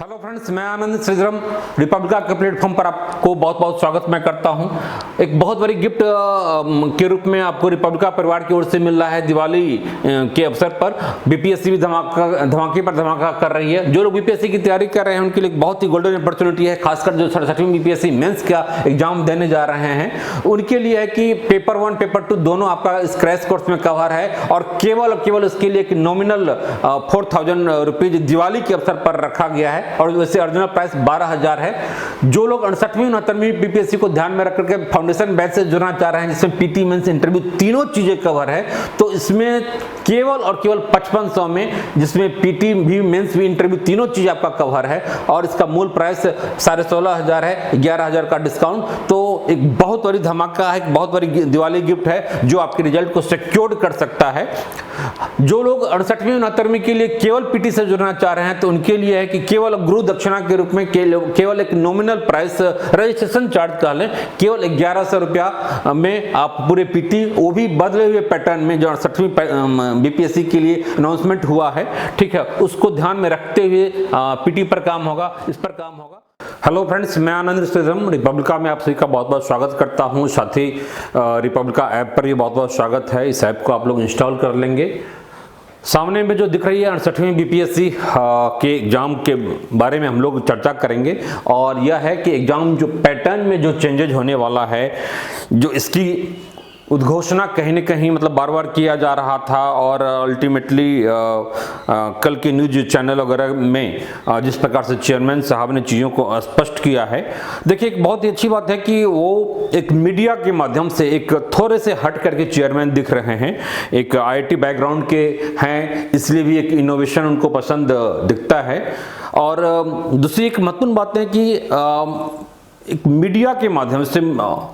Hello friends, मैं आनंद Shridharam Republica के platform पर आपको बहुत बहुत स्वागत मैं करता हूं। एक बहुत बड़ी गिफ्ट के रूप में आपको रिपब्लिका परिवार की ओर से मिल रहा है। दिवाली के अवसर पर बीपीएससी भी धमाके पर धमाका कर रही है। जो लोग बीपीएससी की तैयारी कर रहे हैं उनके लिए बहुत ही गोल्डन अपॉर्चुनिटी है। खासकर जो 67वीं बीपीएससी मेंस का एग्जाम देने जा रहे हैं उनके लिए है कि पेपर 1 पेपर 2 दोनों आपका इस क्रैश कोर्स में कवर है और केवल उसके लिए एक नॉमिनल 4000 रुपीज दिवाली के अवसर पर रखा गया है और वैसे ओरिजिनल प्राइस 12000 है। जो लोग 68वीं 69वीं बीपीएससी को ध्यान में रखकर के फाउंडेशन बैच से जुड़ना चाह रहे हैं जिसमें पीटी मेंस इंटरव्यू तीनों चीजें कवर है, तो इसमें केवल 5500 में, जिसमें पीटी भी मेंस भी इंटरव्यू तीनों चीज आपका कवर है और इसका मूल प्राइस 16500 है, 11000 का डिस्काउंट। तो एक बहुत बड़ी धमाका है, एक बहुत बड़ी दिवाली गिफ्ट है जो आपके रिजल्ट को सिक्योर कर सकता है। जो लोग 68वीं 69वीं के लिए केवल पीटी से जुड़ना चाह रहे हैं तो उनके लिए है कि केवल गुरु दक्षिणा के रूप में केवल एक नॉमिनल प्राइस रजिस्ट्रेशन चार्ज का लें, केवल 1100 रुपया में आप पूरे पीटी, वो भी बदले हुए पैटर्न में जो 68वीं बीपीएससी के लिए अनाउंसमेंट हुआ है, ठीक है, उसको ध्यान में रखते हुए पीटी पर काम होगा, इस पर काम होगा। हेलो फ्रेंड्स, मैं आनंद श्रीधरम रिपब्लिका में आप सभी का बहुत बहुत स्वागत करता हूं। साथ ही रिपब्लिका ऐप पर भी बहुत बहुत स्वागत है। इस ऐप को आप लोग इंस्टॉल कर लेंगे। सामने में जो दिख रही है 68वीं बीपीएससी के एग्जाम के बारे में हम लोग चर्चा करेंगे और यह है कि एग्जाम जो पैटर्न में जो चेंजेज होने वाला है, जो इसकी उद्घोषणा कहीं न कहीं मतलब बार बार किया जा रहा था और अल्टीमेटली कल के न्यूज चैनल वगैरह में जिस प्रकार से चेयरमैन साहब ने चीज़ों को स्पष्ट किया है, देखिए एक बहुत ही अच्छी बात है कि वो एक मीडिया के माध्यम से एक थोड़े से हट करके चेयरमैन दिख रहे हैं। एक आईआईटी बैकग्राउंड के हैं, इसलिए भी एक इनोवेशन उनको पसंद दिखता है। और दूसरी एक महत्वपूर्ण बात है कि एक मीडिया के माध्यम से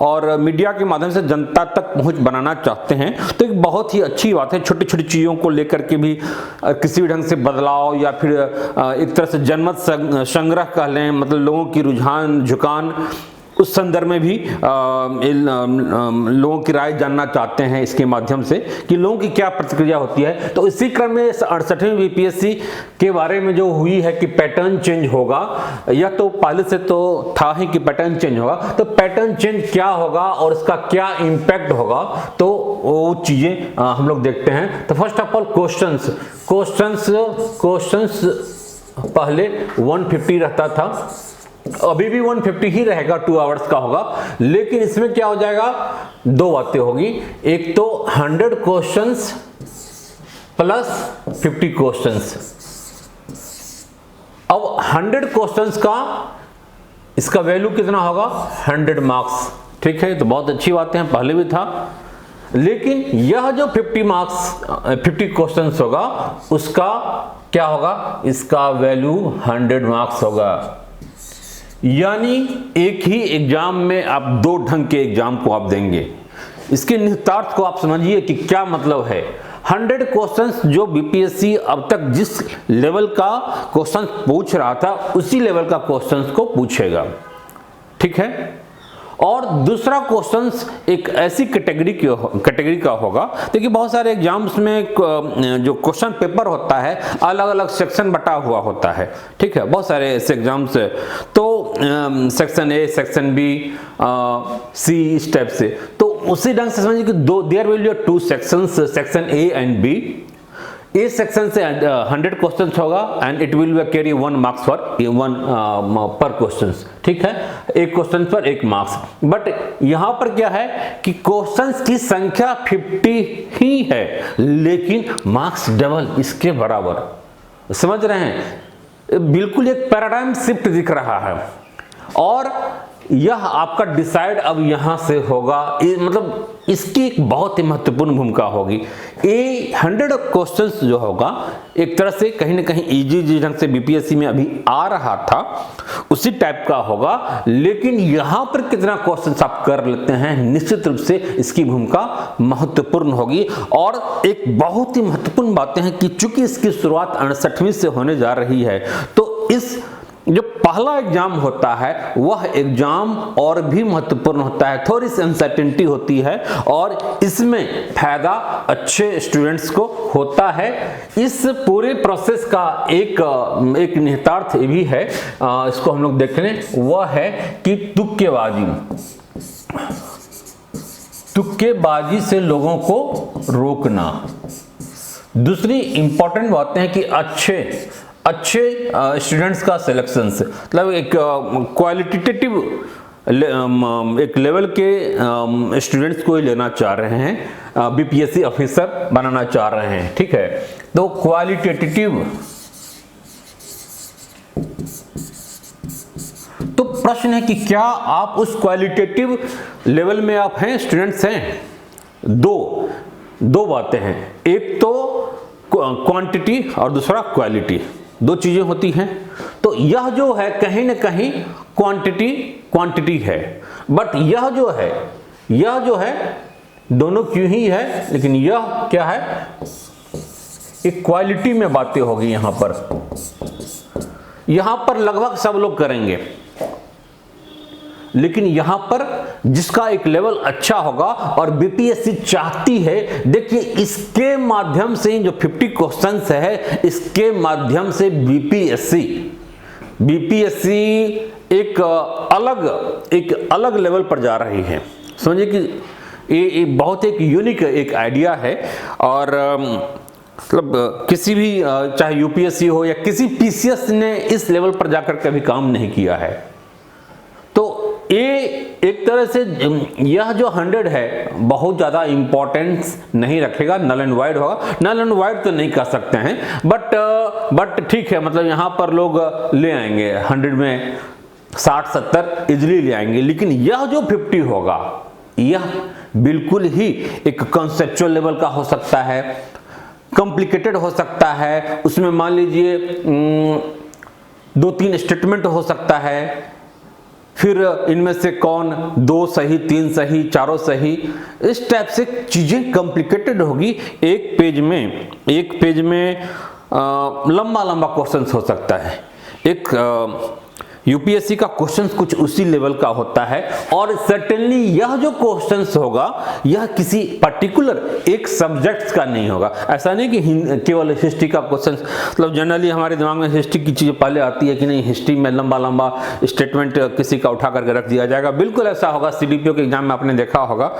और मीडिया के माध्यम से जनता तक पहुंच बनाना चाहते हैं, तो एक बहुत ही अच्छी बात है। छोटी छोटी चीज़ों को लेकर के भी किसी भी ढंग से बदलाव या फिर एक तरह से जनमत संग्रह कह लें, मतलब लोगों की रुझान झुकान, उस संदर्भ में भी लोगों की राय जानना चाहते हैं इसके माध्यम से कि लोगों की क्या प्रतिक्रिया होती है। तो इसी क्रम में 68वीं बीपीएससी के बारे में जो हुई है कि पैटर्न चेंज होगा, या तो पहले से तो था ही कि पैटर्न चेंज होगा, तो पैटर्न चेंज क्या होगा और इसका क्या इम्पैक्ट होगा, तो वो चीजें हम लोग देखते हैं। तो फर्स्ट ऑफ ऑल क्वेश्चंस पहले 150 रहता था, अभी भी 150 ही रहेगा, 2 आवर्स का होगा, लेकिन इसमें क्या हो जाएगा, दो बातें होगी। एक तो 100 क्वेश्चंस प्लस 50 क्वेश्चंस। अब 100 क्वेश्चंस का इसका वैल्यू कितना होगा, 100 मार्क्स, ठीक है, तो बहुत अच्छी बातें हैं, पहले भी था। लेकिन यह जो 50 क्वेश्चंस होगा उसका क्या होगा, इसका वैल्यू 100 मार्क्स होगा। यानी एक ही एग्जाम में आप दो ढंग के एग्जाम को आप देंगे। इसके निहितार्थ को आप समझिए कि क्या मतलब है। 100 क्वेश्चंस जो बीपीएससी अब तक जिस लेवल का क्वेश्चन पूछ रहा था उसी लेवल का क्वेश्चंस को पूछेगा, ठीक है। और दूसरा क्वेश्चंस एक ऐसी कैटेगरी का होगा। देखिए बहुत सारे एग्जाम्स में जो क्वेश्चन पेपर होता है अलग अलग सेक्शन बटा हुआ होता है, ठीक है, बहुत सारे ऐसे एग्जाम्स, तो section A, section B, C, इस टाइप से। तो उसी ढंग से समझिए कि there will be 2 sections, section A and B. A section से 100 क्वेश्चंस होगा and it will carry 1 marks for per questions, ठीक है, एक क्वेश्चन पर 1 मार्क्स। बट यहां पर क्या है कि क्वेश्चंस की संख्या 50 ही है लेकिन मार्क्स डबल, इसके बराबर। समझ रहे हैं, बिल्कुल एक पैराडाइम शिफ्ट दिख रहा है और यह आपका डिसाइड अब यहां से होगा, मतलब इसकी एक बहुत ही महत्वपूर्ण भूमिका होगी। ये 100 क्वेश्चंस जो होगा एक तरह से कहीं ना कहीं इजी ढंग से बीपीएससी में अभी आ रहा था उसी टाइप का होगा, लेकिन यहां पर कितना क्वेश्चंस आप कर लेते हैं निश्चित रूप से इसकी भूमिका महत्वपूर्ण होगी। और एक बहुत ही महत्वपूर्ण बातें हैं कि चूंकि इसकी शुरुआत 68वीं से होने जा रही है, तो इस जो पहला एग्जाम होता है वह एग्जाम और भी महत्वपूर्ण होता है, थोड़ी सी अनसर्टेनिटी होती है और इसमें फायदा अच्छे स्टूडेंट्स को होता है। इस पूरे प्रोसेस का एक निहितार्थ भी है, इसको हम लोग देख लें, वह है कि तुक्केबाजी से लोगों को रोकना। दूसरी इंपॉर्टेंट बातें हैं कि अच्छे स्टूडेंट्स का सिलेक्शन से, मतलब एक क्वालिटेटिव एक लेवल के स्टूडेंट्स को ही लेना चाह रहे हैं, बीपीएससी ऑफिसर बनाना चाह रहे हैं, ठीक है। तो क्वालिटेटिव, तो प्रश्न है कि क्या आप उस क्वालिटेटिव लेवल में आप हैं, स्टूडेंट्स हैं। दो बातें हैं, एक तो क्वांटिटी और दूसरा क्वालिटी, दो चीजें होती हैं। तो यह जो है कहीं ना कहीं क्वांटिटी है, बट यह जो है दोनों क्यों ही है, लेकिन यह क्या है, एक क्वालिटी में बातें होगी। यहां पर लगभग सब लोग करेंगे, लेकिन यहां पर जिसका एक लेवल अच्छा होगा और बीपीएससी चाहती है, देखिए इसके माध्यम से जो 50 क्वेश्चंस है, इसके माध्यम से बीपीएससी एक अलग लेवल पर जा रही है। समझिए कि ये बहुत एक यूनिक एक आइडिया है और मतलब किसी भी चाहे यूपीएससी हो या किसी पीसीएस ने इस लेवल पर जाकर कभी काम नहीं किया है। तो ये एक तरह से यह जो 100 है बहुत ज़्यादा इम्पोर्टेंस नहीं रखेगा, नल एंड वाइड होगा। नल एंड वाइड तो नहीं कह सकते हैं, बट ठीक है, मतलब यहाँ पर लोग ले आएंगे 100 में 60-70 इजिली ले आएंगे। लेकिन यह जो 50 होगा, यह बिल्कुल ही एक कॉन्सेप्चुअल लेवल का हो सकता है, कॉम्प्लिकेटेड हो सकता है, उसमें मान लीजिए 2-3 स्टेटमेंट हो सकता है, फिर इनमें से कौन 2 सही, 3 सही, 4 सही, इस टाइप से चीजें कॉम्प्लिकेटेड होगी। एक पेज में लंबा क्वेश्चंस हो सकता है। एक यूपीएससी का क्वेश्चंस कुछ उसी लेवल का होता है और सर्टेनली यह जो क्वेश्चंस होगा यह किसी पर्टिकुलर एक सब्जेक्ट्स का नहीं होगा। ऐसा नहीं कि केवल हिस्ट्री का क्वेश्चंस, मतलब जनरली हमारे दिमाग में हिस्ट्री की चीज़ पहले आती है कि नहीं, हिस्ट्री में लंबा स्टेटमेंट किसी का उठा करके रख दिया जाएगा। बिल्कुल ऐसा होगा, सीडीपीओ के एग्जाम में आपने देखा होगा,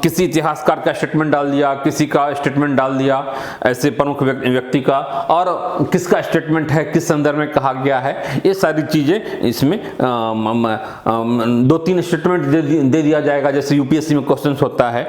किसी इतिहासकार का स्टेटमेंट डाल दिया, किसी का स्टेटमेंट डाल दिया, ऐसे प्रमुख व्यक्ति का, और किसका स्टेटमेंट है, किस संदर्भ में कहा गया है, ये सारी चीजें इसमें 2-3 स्टेटमेंट दे दिया जाएगा, जैसे यूपीएससी में क्वेश्चंस होता है।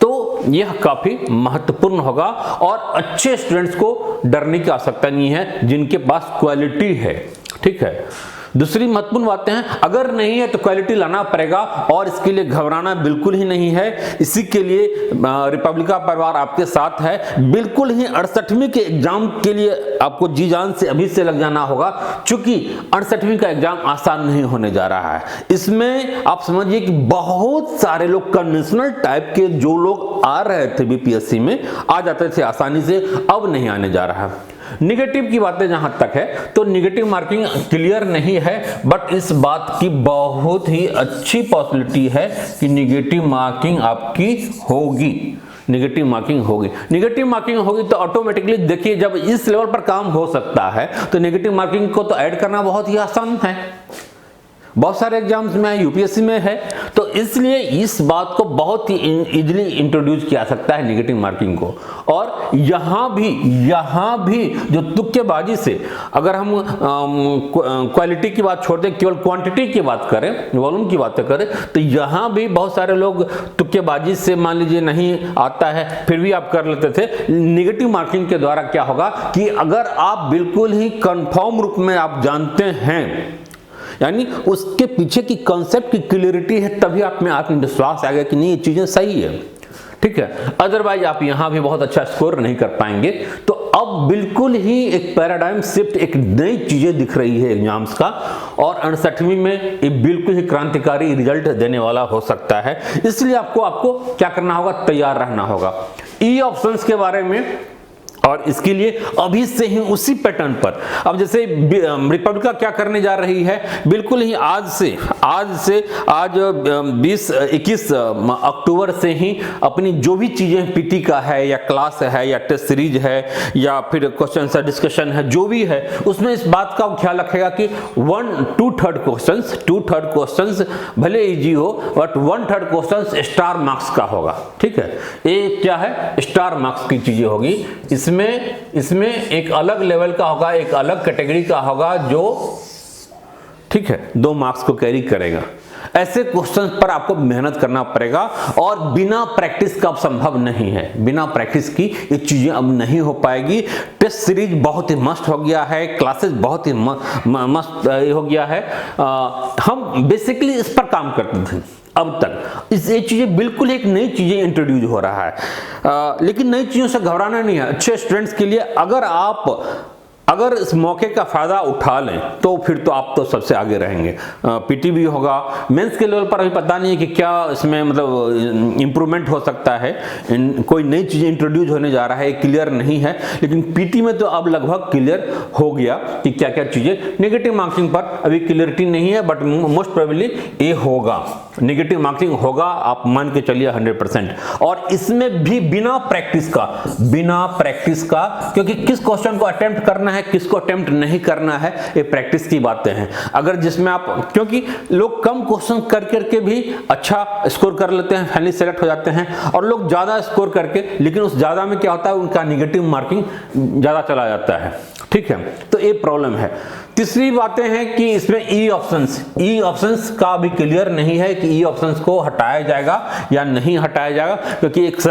तो यह काफी महत्वपूर्ण होगा और अच्छे स्टूडेंट्स को डरने की आवश्यकता नहीं है, जिनके पास क्वालिटी है, ठीक है। दूसरी महत्वपूर्ण बातें हैं, अगर नहीं है तो क्वालिटी लाना पड़ेगा और इसके लिए घबराना बिल्कुल ही नहीं है। इसी के लिए रिपब्लिका परिवार आपके साथ है। बिल्कुल ही 68वीं के एग्जाम के लिए आपको जी जान से अभी से लग जाना होगा, क्योंकि 68वीं का एग्जाम आसान नहीं होने जा रहा है। इसमें आप समझिए कि बहुत सारे लोग कन्वेंशनल टाइप के जो लोग आ रहे थे बीपीएससी में, आ जाते थे आसानी से, अब नहीं आने जा रहा है। निगेटिव की बातें जहां तक है तो निगेटिव मार्किंग क्लियर नहीं है, बट इस बात की बहुत ही अच्छी पॉसिबिलिटी है कि निगेटिव मार्किंग आपकी होगी। निगेटिव मार्किंग होगी तो ऑटोमेटिकली देखिए, जब इस लेवल पर काम हो सकता है तो नेगेटिव मार्किंग को तो ऐड करना बहुत ही आसान है। बहुत सारे एग्जाम्स में यूपीएससी में है, तो इसलिए इस बात को बहुत ही इजीली इंट्रोड्यूस किया सकता है निगेटिव मार्किंग को। और यहाँ भी जो तुक्केबाजी से, अगर हम क्वालिटी की बात छोड़ दें, केवल क्वांटिटी की बात करें, वॉल्यूम की बातें करें, तो यहाँ भी बहुत सारे लोग तुक्केबाजी से मान लीजिए नहीं आता है फिर भी आप कर लेते थे। निगेटिव मार्किंग के द्वारा क्या होगा कि अगर आप बिल्कुल ही कंफर्म रूप में आप जानते हैं, यानी उसके पीछे की कॉन्सेप्ट की क्लियरिटी है, तभी आप में आत्मविश्वास आ गया कि नहीं ये चीजें सही है, ठीक है। अदरवाइज आप यहां भी बहुत अच्छा स्कोर नहीं कर पाएंगे। तो अब बिल्कुल ही एक पैराडाइम शिफ्ट, एक नई चीजें दिख रही है एग्जाम्स का, और 68वीं में ये बिल्कुल ही क्रांतिकारी रिजल्ट देने वाला हो सकता है। इसलिए आपको क्या करना होगा, तैयार रहना होगा। ई ऑप्शंस के बारे में और इसके लिए अभी से ही उसी पैटर्न पर, अब जैसे रिपब्लिका क्या करने जा रही है, बिल्कुल ही आज 20-21 अक्टूबर से ही अपनी जो भी चीजें पीटी का है या क्लास है या टेस्ट सीरीज है या फिर क्वेश्चन आंसर डिस्कशन है, जो भी है उसमें इस बात का ख्याल रखेगा कि 1/2 क्वेश्चंस भले इजी हो बट 1/3 क्वेश्चंस स्टार मार्क्स का होगा। ठीक है, ये क्या है, स्टार मार्क्स की चीजें होगी। इसमें एक अलग लेवल का होगा, एक अलग कैटेगरी का होगा जो, ठीक है, 2 मार्क्स को कैरी करेगा। ऐसे क्वेश्चन पर आपको मेहनत करना पड़ेगा और बिना प्रैक्टिस का अब संभव नहीं है। बिना प्रैक्टिस की ये चीजें अब नहीं हो पाएगी। टेस्ट सीरीज बहुत ही मस्त हो गया है, क्लासेस बहुत ही मस्त हो गया है। हम बेसिकली इस पर काम करते थे अब तक, ये चीजें बिल्कुल एक नई चीजें इंट्रोड्यूस हो रहा है। लेकिन नई चीजों से घबराना नहीं है। अच्छे स्टूडेंट्स के लिए अगर इस मौके का फायदा उठा लें तो फिर तो आप तो सबसे आगे रहेंगे। पीटी भी होगा, मेंस के लेवल पर अभी पता नहीं है कि क्या इसमें मतलब इंप्रूवमेंट हो सकता है, कोई नई चीज इंट्रोड्यूस होने जा रहा है, क्लियर नहीं है। लेकिन पीटी में तो अब लगभग क्लियर हो गया कि क्या क्या चीजें। नेगेटिव मार्किंग पर अभी क्लियरिटी नहीं है बट मोस्ट प्रोबेबली ये होगा, नेगेटिव मार्किंग होगा, आप मान के चलिए 100%। और इसमें भी बिना प्रैक्टिस का, क्योंकि किस क्वेश्चन को अटेम्प्ट करना है, किसको अटेम्प्ट नहीं करना है, ये प्रैक्टिस की बातें हैं। अगर जिसमें आप, क्योंकि लोग कम क्वेश्चन कर करके भी अच्छा स्कोर कर लेते हैं, फाइनली सेलेक्ट हो जाते हैं, और लोग ज्यादा स्कोर करके, लेकिन उस ज्यादा में क्या होता है, उनका नेगेटिव मार्किंग ज्यादा चला जाता है। ठीक है, तो ये प्रॉब्लम है। तीसरी बातें हैं कि इसमें ई ऑप्शंस का भी क्लियर नहीं है कि ई ऑप्शंस को हटाया जाएगा या नहीं हटाया जाएगा, क्योंकि एक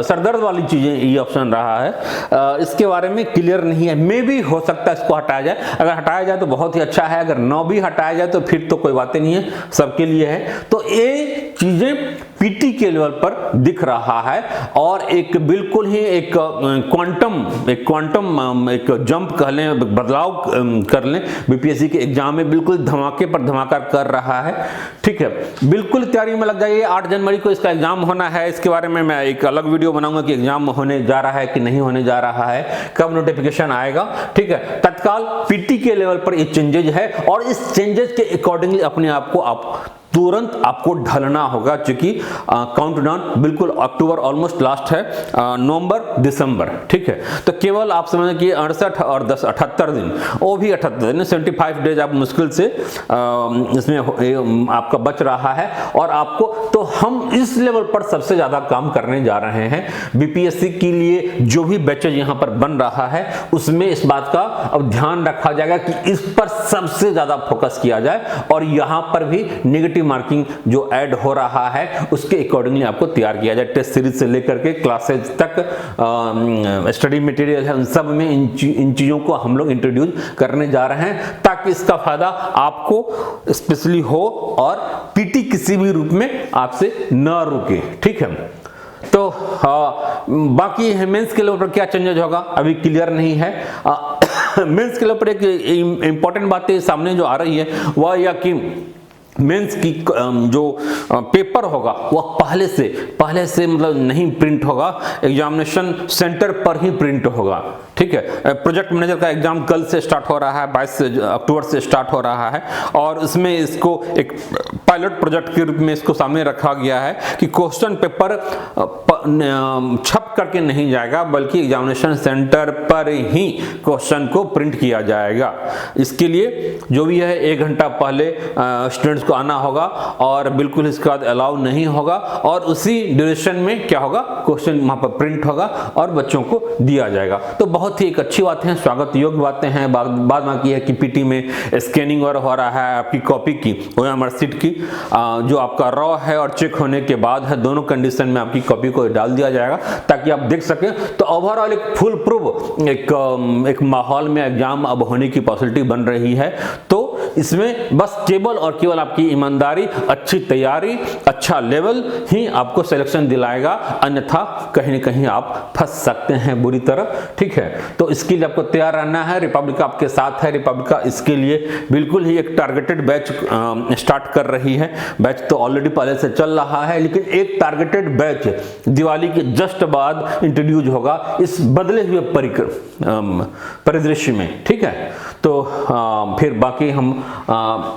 सरदर्द वाली चीजें ई ऑप्शन रहा है। इसके बारे में क्लियर नहीं है। मे भी हो सकता है इसको हटाया जाए। अगर हटाया जाए तो बहुत ही अच्छा है, अगर न भी हटाया जाए तो फिर तो कोई बातें नहीं है, सबके लिए है। तो ये चीजें पीटी के लेवल पर दिख रहा है और एक बिल्कुल ही एक क्वांटम एक जंप कह लें, बदलाव कर लें, बीपीएससी के एग्जाम में बिल्कुल धमाके पर धमाका कर रहा है। ठीक है, बिल्कुल तैयारी में लग जाइए। 8 जनवरी को इसका एग्जाम होना है। इसके बारे में मैं एक अलग वीडियो बनाऊंगा कि एग्जाम होने जा रहा है कि नहीं होने जा रहा है, कब नोटिफिकेशन आएगा। ठीक है, तत्काल पीटी के लेवल पर ये चेंजेज है और इस चेंजेस के अकॉर्डिंगली अपने आप को तुरंत आपको ढलना होगा, क्योंकि काउंटडाउन बिल्कुल अक्टूबर ऑलमोस्ट लास्ट है, नवंबर दिसंबर। ठीक है, तो केवल आप समझें कि 68 और 10 78 दिन, वो भी 78 दिन, 75 डेज आप मुश्किल से इसमें आपका बच रहा है। और आपको, तो हम इस लेवल पर सबसे ज्यादा काम करने जा रहे हैं। बीपीएससी के लिए जो भी बैचेज यहाँ पर बन रहा है उसमें इस बात का अब ध्यान रखा जाएगा कि इस पर सबसे ज्यादा फोकस किया जाए और यहाँ पर भी नेगेटिव मार्किंग जो ऐड हो रहा है उसके अकॉर्डिंगली आपको तैयार किया जाए। टेस्ट सीरीज से लेकर के क्लासेज तक, स्टडी मटेरियल है, उन सब में इन चीजों को हम लोग इंट्रोड्यूस करने जा रहे हैं ताकि इसका फायदा आपको स्पेशली हो और पीटी किसी भी रूप में आपसे न रुके। ठीक है, तो बाकी मेंस के लेवल पर क्या चेंजेज होगा अभी क्लियर नहीं है। मेंस के लेवल पर एक इंपॉर्टेंट बात सामने जो आ रही है वह यह कि मेंस की जो पेपर होगा वह पहले से मतलब नहीं प्रिंट होगा, एग्जामिनेशन सेंटर पर ही प्रिंट होगा। ठीक है, प्रोजेक्ट मैनेजर का एग्जाम कल से स्टार्ट हो रहा है, 22 अक्टूबर से स्टार्ट हो रहा है और इसमें इसको एक पायलट प्रोजेक्ट के रूप में इसको सामने रखा गया है कि क्वेश्चन पेपर छप करके नहीं जाएगा बल्कि एग्जामिनेशन सेंटर पर ही क्वेश्चन को प्रिंट किया जाएगा। इसके लिए जो भी है 1 घंटा पहले स्टूडेंट्स को आना होगा और बिल्कुल इसके बाद अलाउ नहीं होगा और उसी ड्यूरेशन में क्या होगा, क्वेश्चन वहां पर प्रिंट होगा और बच्चों को दिया जाएगा। तो बहुत ही एक अच्छी बात है, स्वागत योग्य बातें हैं। बात बाकी है कि पीटी में स्कैनिंग और हो रहा है आपकी कॉपी की, ओएमआर शीट की, जो आपका रॉ है और चेक होने के बाद है, दोनों कंडीशन में आपकी कॉपी को डाल दिया जाएगा ताकि आप देख सकें। तो ओवरऑल एक फुल प्रूफ एक माहौल में एग्जाम अब होने की पॉसिबिलिटी बन रही है। तो इसमें बस केवल और केवल आपकी ईमानदारी, अच्छी तैयारी, अच्छा लेवल ही आपको सिलेक्शन दिलाएगा, अन्यथा कहीं न कहीं आप फंस सकते हैं बुरी तरह। ठीक है, तो इसके लिए आपको तैयार रहना है। रिपब्लिका आपके साथ है। रिपब्लिका इसके लिए बिल्कुल ही एक टारगेटेड बैच स्टार्ट कर रही रही है। बैच तो ऑलरेडी पहले से चल रहा है, लेकिन एक टारगेटेड बैच दिवाली के जस्ट बाद इंट्रोड्यूस होगा इस बदले हुए परिदृश्य में, ठीक है। तो फिर बाकी हम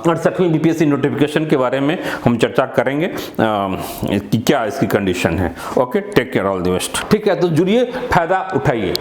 68वीं बीपीएससी नोटिफिकेशन के बारे में हम चर्चा करेंगे कि क्या इसकी कंडीशन है। Okay, take care, all the best. ठीक है, तो जुड़िए, फायदा उठाइए।